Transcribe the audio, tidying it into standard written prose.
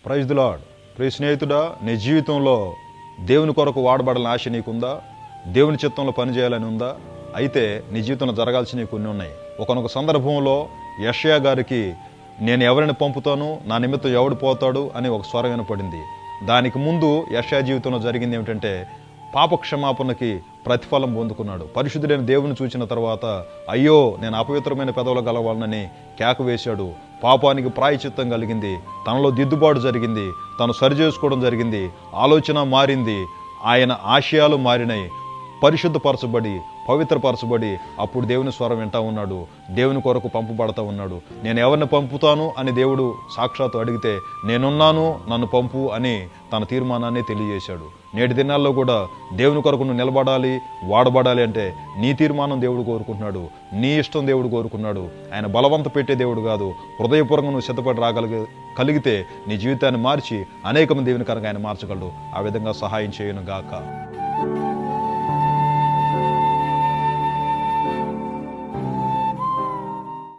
Praise the lord. ప్రియ స్నేహితుడా, నీ జీవితంలో దేవుని కొరకు వాడబడాలని ఆశ నీకుందా? దేవుని చిత్తంలో పనిచేయాలని ఉందా? అయితే నీ జీవితంలో జరగాల్సినవి కొన్ని ఉన్నాయి. ఒకనొక సందర్భంలో యెషయా గారికి నేను ఎవరిని పంపుతాను, నా నిమిత్తం ఎవడు పోతాడు అని ఒక స్వరం వినపడింది. దానికి ముందు యెషయా జీవితంలో జరిగింది ఏమిటంటే పాపక్షమాపణకి ప్రతిఫలం పొందుకున్నాడు. పరిశుద్ధుడైన దేవుని చూసిన తర్వాత అయ్యో నేను అపవిత్రమైన పెదవులు గలవాళ్ళని కేక వేశాడు. పాపానికి ప్రాయచిత్తం కలిగింది, తనలో దిద్దుబాటు జరిగింది, తను సరిచేసుకోవడం జరిగింది, ఆలోచన మారింది, ఆయన ఆశయాలు మారినాయి, పరిశుద్ధపరచబడి పవిత్రపరచబడి అప్పుడు దేవుని స్వరం వింటా ఉన్నాడు, దేవుని కొరకు పంపబడతా ఉన్నాడు. నేను ఎవరిని పంపుతాను అని దేవుడు సాక్షాత్తు అడిగితే నేనున్నాను, నన్ను పంపు అని తన తీర్మానాన్ని తెలియజేశాడు. నేటి దినాల్లో కూడా దేవుని కొరకు నువ్వు నిలబడాలి, వాడబడాలి అంటే నీ తీర్మానం దేవుడు కోరుకుంటున్నాడు, నీ ఇష్టం దేవుడు కోరుకున్నాడు. ఆయన బలవంత పెట్టే దేవుడు కాదు. హృదయపూర్వకంగా నువ్వు సిద్ధపడి కలిగితే నీ జీవితాన్ని మార్చి అనేక మంది దేవుని కనుక ఆయన మార్చగలడు. ఆ విధంగా సహాయం చేయను గాక.